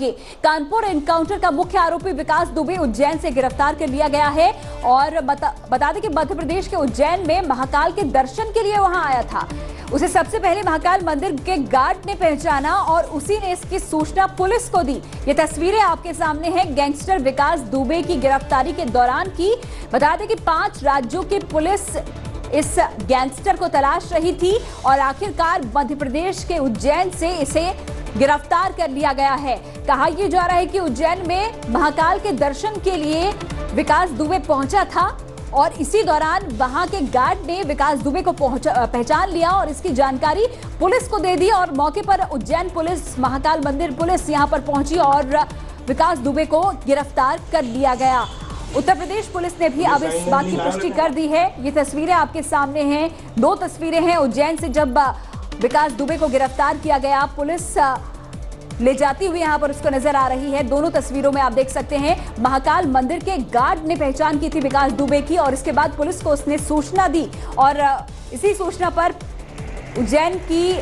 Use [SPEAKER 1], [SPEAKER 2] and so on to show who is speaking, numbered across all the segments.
[SPEAKER 1] जाएंगे। कानपुर एनकाउंटर का मुख्य आरोपी विकास दुबे उज्जैन से गिरफ्तार कर लिया गया है और बता दें कि मध्य प्रदेश के उज्जैन में महाकाल के दर्शन के लिए वहां आया था। उसे सबसे पहले महाकाल मंदिर के गार्ड ने पहचाना और उसी ने इसकी सूचना पुलिस को दी। ये तस्वीरें आपके सामने हैं गैंगस्टर विकास दुबे की गिरफ्तारी के दौरान की। बता दें कि 5 राज्यों की पुलिस इस गैंगस्टर को तलाश रही थी और आखिरकार मध्य प्रदेश के उज्जैन से इसे गिरफ्तार कर लिया गया है। कहा यह जा रहा है कि उज्जैन में महाकाल के दर्शन के लिए विकास दुबे पहुंचा था और इसी दौरान वहां के गार्ड ने विकास दुबे को पहचान लिया और इसकी जानकारी पुलिस को दे दी और मौके पर उज्जैन पुलिस, महाकाल मंदिर पुलिस यहां पर पहुंची और विकास दुबे को गिरफ्तार कर लिया गया। उत्तर प्रदेश पुलिस ने भी अब इस बात की पुष्टि कर दी है। ये तस्वीरें आपके सामने हैं, 2 तस्वीरें हैं उज्जैन से जब विकास दुबे को गिरफ्तार किया गया। पुलिस ले जाती हुई यहां पर उसको नजर आ रही है। दोनों तस्वीरों में आप देख सकते हैं महाकाल मंदिर के गार्ड ने पहचान की थी विकास दुबे की और इसके बाद पुलिस को उसने सूचना दी और इसी सूचना पर उज्जैन की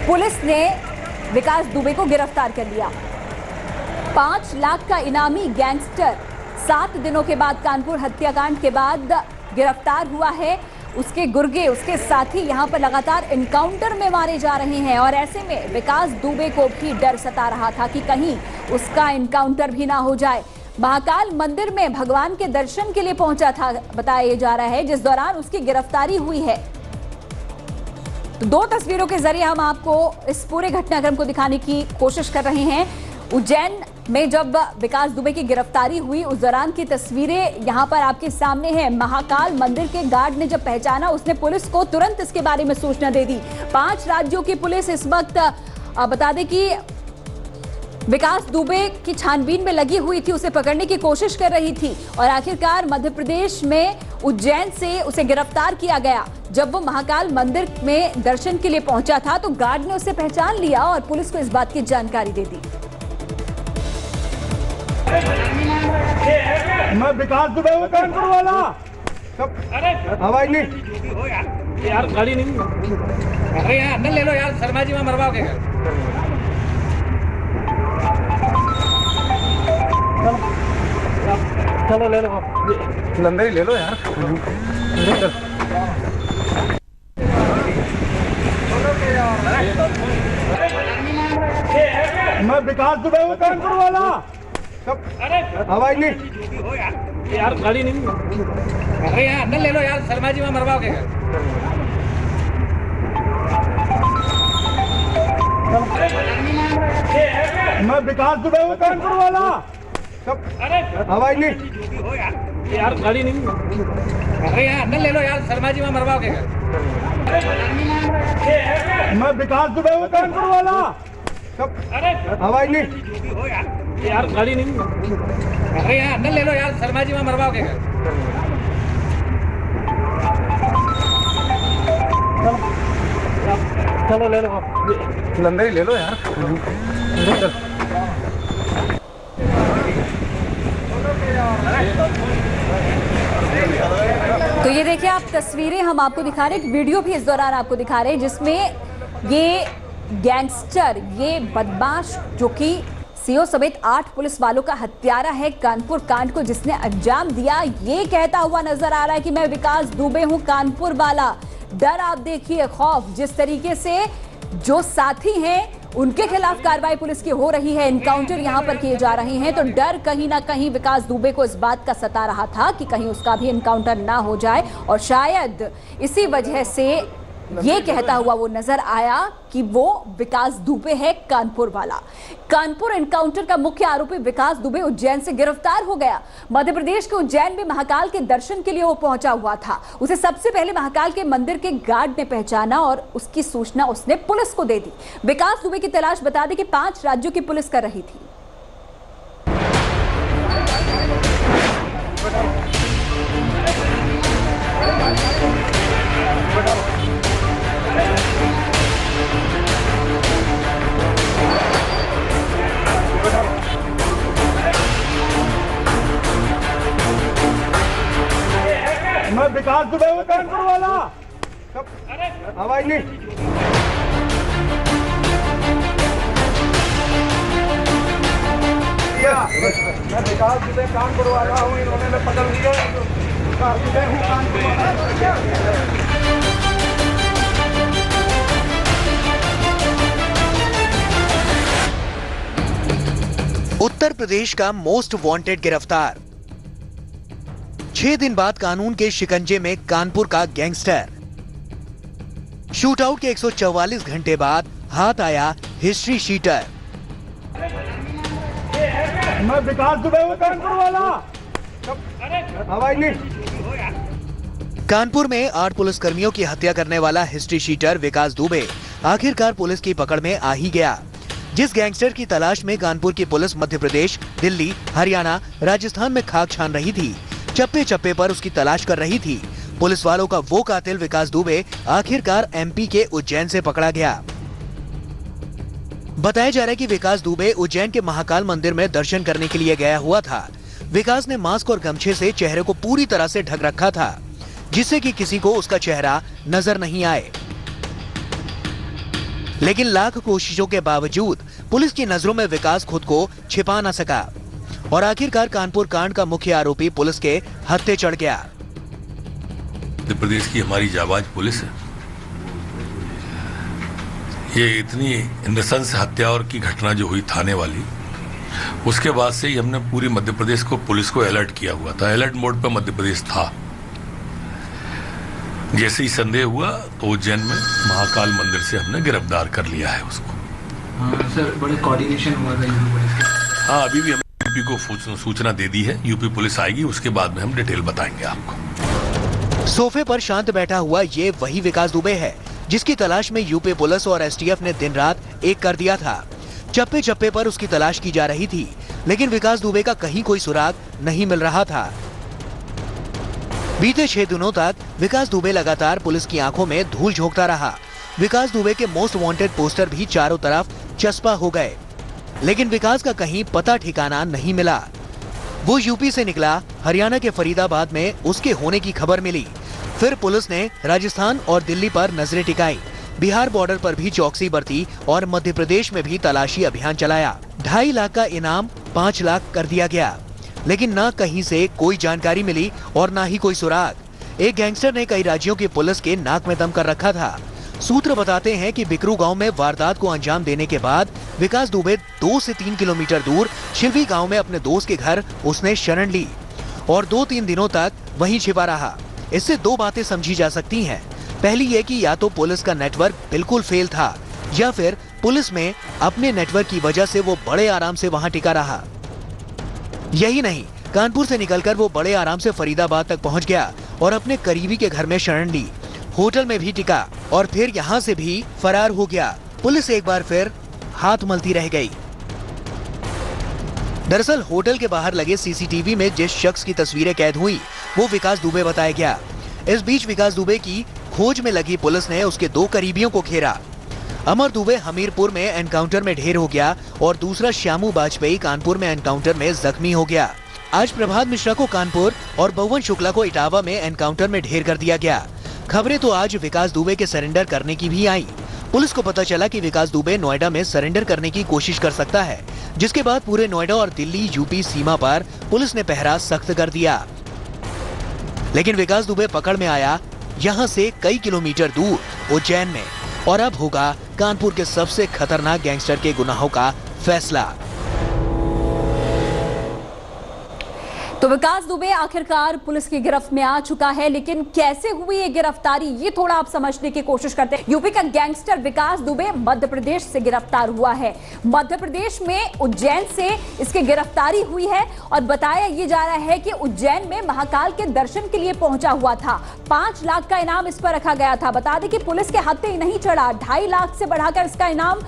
[SPEAKER 1] पुलिस ने विकास दुबे को गिरफ्तार कर लिया। 5 लाख का इनामी गैंगस्टर 7 दिनों के बाद कानपुर हत्याकांड के बाद गिरफ्तार हुआ है। उसके गुर्गे, उसके साथी यहां पर लगातार एनकाउंटर में मारे जा रहे हैं और ऐसे में विकास दुबे को भी डर सता रहा था कि कहीं उसका एनकाउंटर भी ना हो जाए। महाकाल मंदिर में भगवान के दर्शन के लिए पहुंचा था बताया जा रहा है, जिस दौरान उसकी गिरफ्तारी हुई है। तो 2 तस्वीरों के जरिए हम आपको इस पूरे घटनाक्रम को दिखाने की कोशिश कर रहे हैं। उज्जैन में जब विकास दुबे की गिरफ्तारी हुई उस दौरान की तस्वीरें यहां पर आपके सामने हैं। महाकाल मंदिर के गार्ड ने जब पहचाना उसने पुलिस को तुरंत इसके बारे में सूचना दे दी। 5 राज्यों की पुलिस इस वक्त बता दें कि विकास दुबे की छानबीन में लगी हुई थी, उसे पकड़ने की कोशिश कर रही थी और आखिरकार मध्य प्रदेश में उज्जैन से उसे गिरफ्तार किया गया। जब वो महाकाल मंदिर में दर्शन के लिए पहुंचा था तो गार्ड ने उसे पहचान लिया और पुलिस को इस बात की जानकारी दे दी।
[SPEAKER 2] मैं विकास दुबे हूँ कानपुर वाला। अरे हवाई नहीं
[SPEAKER 3] यार, गाड़ी नहीं। अरे यार अंदर ले लो यार, शर्मा जी में मरवाओगे।
[SPEAKER 2] चलो ले लो, अंदर ही ले लो यार। मैं विकास दुबे हूँ कानपुर वाला।
[SPEAKER 3] अरे
[SPEAKER 2] हवाई नहीं
[SPEAKER 3] यार, गाड़ी नहीं। अरे यार अंदर ले लो यार, शर्मा जी में मरवाओगे।
[SPEAKER 2] मैं विकास दुबे हूँ कानपुर वाला।
[SPEAKER 3] अरे
[SPEAKER 2] हवाई नहीं
[SPEAKER 3] यार, गाड़ी नहीं। अरे यार अंदर ले लो यार, शर्मा जी में मरवाओगे।
[SPEAKER 2] मैं विकास दुबे हूँ कानपुर वाला।
[SPEAKER 3] अरे
[SPEAKER 2] हवाई नहीं
[SPEAKER 3] यार, गाड़ी नहीं। अरे यार अंदर ले लो यार, शर्मा जी में मरवाओगे।
[SPEAKER 2] चलो ले लो, अंदर ही ले लो यार।
[SPEAKER 1] तो ये देखिए आप तस्वीरें हम आपको दिखा रहे हैं, एक वीडियो भी इस दौरान आपको दिखा रहे हैं जिसमें ये गैंगस्टर, ये बदमाश जो कि सीओ समेत 8 पुलिस वालों का हत्यारा है, कानपुर कांड को जिसने अंजाम दिया, ये कहता हुआ नजर आ रहा है कि मैं विकास दुबे हूं कानपुर वाला। डर आप देखिए, खौफ, जिस तरीके से जो साथी हैं उनके खिलाफ कार्रवाई पुलिस की हो रही है, एनकाउंटर यहां पर किए जा रहे हैं, तो डर कहीं ना कहीं विकास दुबे को इस बात का सता रहा था कि कहीं उसका भी एनकाउंटर ना हो जाए और शायद इसी वजह से ये कहता हुआ वो नजर आया कि वो विकास दुबे है कानपुर वाला। कानपुर एनकाउंटर का मुख्य आरोपी विकास दुबे उज्जैन से गिरफ्तार हो गया। मध्य प्रदेश के उज्जैन में महाकाल के दर्शन के लिए वो पहुंचा हुआ था। उसे सबसे पहले महाकाल के मंदिर के गार्ड ने पहचाना और उसकी सूचना उसने पुलिस को दे दी। विकास दुबे की तलाश बता दें कि 5 राज्यों की पुलिस कर रही थी।
[SPEAKER 2] मैं विकास दुबे हूँ कानपुर वाला। अरे हवाई नहीं मैं विकास दुबे कानपुर वाला हूँ, इन्होंने पकड़ लिया। विकास दुबे हूँ कानपुर वाला।
[SPEAKER 4] उत्तर प्रदेश का मोस्ट वांटेड गिरफ्तार। 6 दिन बाद कानून के शिकंजे में कानपुर का गैंगस्टर। शूटआउट के 144 घंटे बाद हाथ आया हिस्ट्री शीटर।
[SPEAKER 2] मैं विकास दुबे हूँ कानपुर वाला। आवाज नहीं।
[SPEAKER 4] कानपुर में 8 पुलिसकर्मियों की हत्या करने वाला हिस्ट्री शीटर विकास दुबे आखिरकार पुलिस की पकड़ में आ ही गया। जिस गैंगस्टर की तलाश में कानपुर की पुलिस मध्य प्रदेश, दिल्ली, हरियाणा, राजस्थान में खाक छान रही थी, चप्पे चप्पे पर उसकी तलाश कर रही थी, पुलिस वालों का वो कातिल विकास दुबे आखिरकार एमपी के उज्जैन से पकड़ा गया। बताया जा रहा है कि विकास दुबे उज्जैन के महाकाल मंदिर में दर्शन करने के लिए गया हुआ था। विकास ने मास्क और गमछे से चेहरे को पूरी तरह से ढक रखा था, जिससे कि किसी को उसका चेहरा नजर नहीं आए। लेकिन लाख कोशिशों के बावजूद पुलिस की नजरों में विकास खुद को छिपा न सका और आखिरकार कानपुर कांड का मुख्य आरोपी पुलिस के हत्थे चढ़ गया।
[SPEAKER 5] मध्य प्रदेश की हमारी जाबाज पुलिस है, ये इतनी नृशंस हत्या और की घटना जो हुई थाने वाली, उसके बाद से ही हमने पूरी मध्य प्रदेश को पुलिस को अलर्ट किया हुआ था। अलर्ट मोड पर मध्य प्रदेश था। जैसे ही संदेह हुआ तो उज्जैन में महाकाल मंदिर से हमने गिरफ्तार कर लिया है उसको।
[SPEAKER 3] हाँ सर, बड़े कोऑर्डिनेशन हुआ था यूपी पुलिस के।
[SPEAKER 5] हाँ, अभी भी हमने यूपी को सूचना दे दी है। यूपी पुलिस आएगी, उसके बाद में हम डिटेल बताएंगे आपको।
[SPEAKER 4] सोफे पर शांत बैठा हुआ ये वही विकास दुबे है जिसकी तलाश में यूपी पुलिस और एसटीएफ ने दिन रात एक कर दिया था। चप्पे चप्पे पर उसकी तलाश की जा रही थी, लेकिन विकास दुबे का कहीं कोई सुराग नहीं मिल रहा था। बीते 6 दिनों तक विकास दुबे लगातार पुलिस की आंखों में धूल झोंकता रहा। विकास दुबे के मोस्ट वांटेड पोस्टर भी चारों तरफ चस्पा हो गए, लेकिन विकास का कहीं पता ठिकाना नहीं मिला। वो यूपी से निकला, हरियाणा के फरीदाबाद में उसके होने की खबर मिली। फिर पुलिस ने राजस्थान और दिल्ली पर नजरें टिकाई, बिहार बॉर्डर पर भी चौकसी बरती और मध्य प्रदेश में भी तलाशी अभियान चलाया। 2.5 लाख का इनाम 5 लाख कर दिया गया, लेकिन ना कहीं से कोई जानकारी मिली और ना ही कोई सुराग। एक गैंगस्टर ने कई राज्यों की पुलिस के नाक में दम कर रखा था। सूत्र बताते हैं कि बिकरू गांव में वारदात को अंजाम देने के बाद विकास दुबे 2 से 3 किलोमीटर दूर शिल्वी गांव में अपने दोस्त के घर उसने शरण ली और 2-3 दिनों तक वहीं छिपा रहा। इससे 2 बातें समझी जा सकती हैं। पहली ये कि या तो पुलिस का नेटवर्क बिल्कुल फेल था या फिर पुलिस में अपने नेटवर्क की वजह से वो बड़े आराम से वहां टिका रहा। यही नहीं, कानपुर से निकलकर वो बड़े आराम से फरीदाबाद तक पहुंच गया और अपने करीबी के घर में शरण ली, होटल में भी टिका और फिर यहां से भी फरार हो गया। पुलिस एक बार फिर हाथ मलती रह गई। दरअसल होटल के बाहर लगे सीसीटीवी में जिस शख्स की तस्वीरें कैद हुई वो विकास दुबे बताया गया। इस बीच विकास दुबे की खोज में लगी पुलिस ने उसके 2 करीबियों को घेरा। अमर दुबे हमीरपुर में एनकाउंटर में ढेर हो गया और दूसरा श्यामू बाजपेयी कानपुर में एनकाउंटर में जख्मी हो गया। आज प्रभात मिश्रा को कानपुर और बउवन शुक्ला को इटावा में एनकाउंटर में ढेर कर दिया गया। खबरें तो आज विकास दुबे के सरेंडर करने की भी आई। पुलिस को पता चला कि विकास दुबे नोएडा में सरेंडर करने की कोशिश कर सकता है, जिसके बाद पूरे नोएडा और दिल्ली यूपी सीमा पर पुलिस ने पहरा सख्त कर दिया। लेकिन विकास दुबे पकड़ में आया यहां से कई किलोमीटर दूर उज्जैन में, और अब होगा कानपुर के सबसे खतरनाक गैंगस्टर के गुनाहों का फैसला।
[SPEAKER 1] तो विकास दुबे आखिरकार पुलिस की गिरफ्त में आ चुका है, लेकिन कैसे हुई ये गिरफ्तारी, ये थोड़ा आप समझने की कोशिश करते हैं। यूपी का गैंगस्टर विकास दुबे मध्य प्रदेश से गिरफ्तार हुआ है। मध्य प्रदेश में उज्जैन से इसकी गिरफ्तारी हुई है और बताया ये जा रहा है कि उज्जैन में महाकाल के दर्शन के लिए पहुंचा हुआ था। 5 लाख का इनाम इस पर रखा गया था। बता दें कि पुलिस के हत्थे ही नहीं चढ़ा, 2.5 लाख से बढ़ाकर इसका इनाम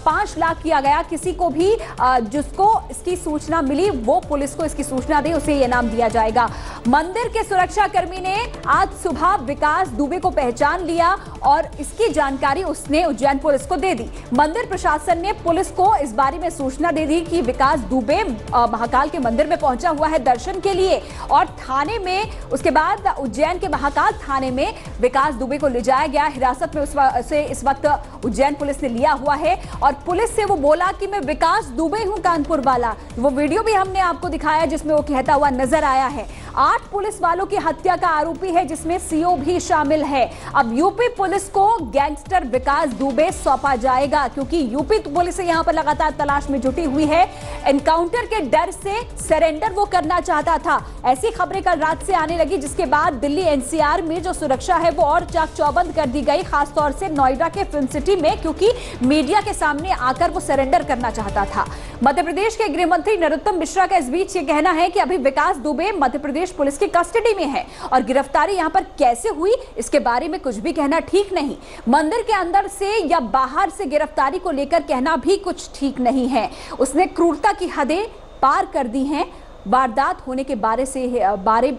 [SPEAKER 1] 5 लाख किया गया। किसी को भी जिसको इसकी सूचना मिली वो पुलिस को इसकी सूचना दे, उसे ये इनाम दिया जाएगा। मंदिर के सुरक्षाकर्मी ने आज सुबह विकास दुबे को पहचान लिया और इसकी जानकारी उसने उज्जैन पुलिस को दे दी। मंदिर प्रशासन ने पुलिस को इस बारे में सूचना दे दी कि विकास दुबे महाकाल के मंदिर में पहुंचा हुआ है दर्शन के लिए, और थाने में उसके बाद उज्जैन के महाकाल थाने में विकास दुबे को ले जाया गया। हिरासत में उसे इस वक्त उज्जैन पुलिस ने लिया हुआ है और पुलिस से वो बोला कि मैं विकास दुबे हूं कानपुर वाला। वो वीडियो भी हमने आपको दिखाया जिसमें वो कहता हुआ नजर आया है। 8 पुलिस वालों की हत्या का आरोपी है जिसमें सीओ भी शामिल है। अब यूपी पुलिस को गैंगस्टर विकास दुबे सौंपा जाएगा क्योंकि यूपी पुलिस यहां पर लगातार तलाश में जुटी हुई है। एनकाउंटर के डर से सरेंडर वो करना चाहता था, ऐसी खबरें कल रात से आने लगी, जिसके बाद दिल्ली एनसीआर में जो सुरक्षा है वो और चाक चौबंद कर दी गई, खासतौर से नोएडा के फिल्म सिटी में, क्योंकि मीडिया के सामने आकर वो सरेंडर करना चाहता था। मध्य प्रदेश के गृह मंत्री नरोत्तम मिश्रा का इस बीच ये कहना है कि अभी विकास दुबे मध्य प्रदेश पुलिस की कस्टडी में है और गिरफ्तारी यहां पर कैसे हुई इसके बारे में कुछ भी कहना ठीक नहीं। मंदिर के अंदर से या बाहर से गिरफ्तारी को लेकर कहना भी कुछ ठीक नहीं है। उसने क्रूरता की हदें पार कर दी हैं। वारदात होने के बारे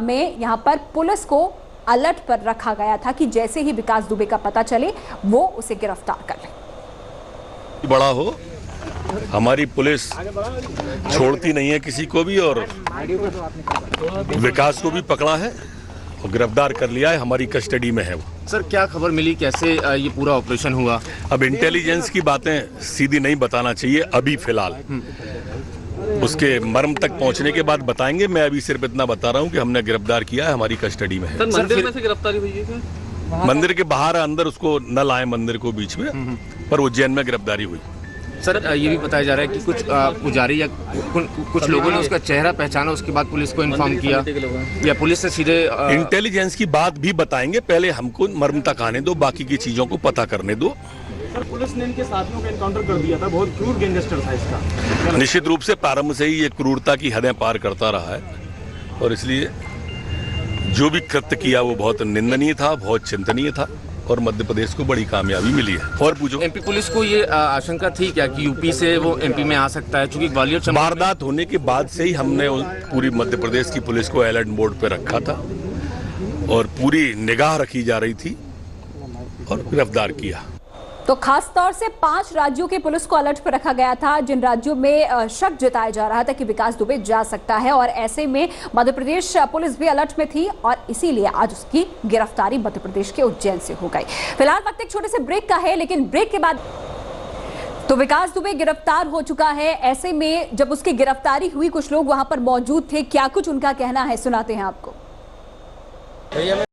[SPEAKER 1] में यहां पर पुलिस को अलर्ट पर रखा गया था कि जैसे ही विकास दुबे का पता चले वो उसे गिरफ्तार कर ले।
[SPEAKER 5] बड़ा हो, हमारी पुलिस छोड़ती नहीं है किसी को भी, और विकास को भी पकड़ा है और गिरफ्तार कर लिया है, हमारी कस्टडी में है वो।
[SPEAKER 6] सर, क्या खबर मिली, कैसे ये पूरा ऑपरेशन हुआ?
[SPEAKER 5] अब इंटेलिजेंस की बातें सीधी नहीं बताना चाहिए अभी फिलहाल, उसके मर्म तक पहुंचने के बाद बताएंगे। मैं अभी सिर्फ इतना बता रहा हूं कि हमने गिरफ्तार किया है, हमारी कस्टडी में है।
[SPEAKER 3] सर, मंदिर में से गिरफ्तारी हुई है क्या?
[SPEAKER 5] मंदिर के बाहर अंदर उसको न लाए मंदिर को बीच में, पर उज्जैन में गिरफ्तारी हुई।
[SPEAKER 6] सर, ये भी बताया जा रहा है कि कुछ पुजारी या कुछ लोगों ने उसका चेहरा पहचाना, उसके बाद पुलिस को इन्फॉर्म किया, या पुलिस से सीधे
[SPEAKER 5] इंटेलिजेंस की बात भी बताएंगे, पहले हमको मर्म तक आने दो, बाकी की चीजों को पता करने दो।
[SPEAKER 2] सर, पुलिस ने इनके साथियों का एनकाउंटर कर दिया था, बहुत क्रूर गैंगस्टर था इसका।
[SPEAKER 5] निश्चित रूप से प्रारंभ से ही ये क्रूरता की हदें पार करता रहा है और इसलिए जो भी कृत्य किया वो बहुत निंदनीय था, बहुत चिंतनीय था और मध्य प्रदेश को बड़ी कामयाबी मिली है। और पूछो,
[SPEAKER 6] एमपी पुलिस को ये आशंका थी क्या कि यूपी से वो एमपी में आ सकता है? क्योंकि ग्वालियर
[SPEAKER 5] वारदात होने के बाद से ही हमने पूरी मध्य प्रदेश की पुलिस को अलर्ट मोड पे रखा था और पूरी निगाह रखी जा रही थी और गिरफ्तार किया।
[SPEAKER 1] तो खास तौर से 5 राज्यों की पुलिस को अलर्ट पर रखा गया था, जिन राज्यों में शक जताया जा रहा था कि विकास दुबे जा सकता है, और ऐसे में मध्य प्रदेश पुलिस भी अलर्ट में थी और इसीलिए आज उसकी गिरफ्तारी मध्य प्रदेश के उज्जैन से हो गई। फिलहाल वक्त एक छोटे से ब्रेक का है, लेकिन ब्रेक के बाद तो विकास दुबे गिरफ्तार हो चुका है। ऐसे में जब उसकी गिरफ्तारी हुई कुछ लोग वहां पर मौजूद थे, क्या कुछ उनका कहना है सुनाते हैं आपको।
[SPEAKER 3] भैया मैं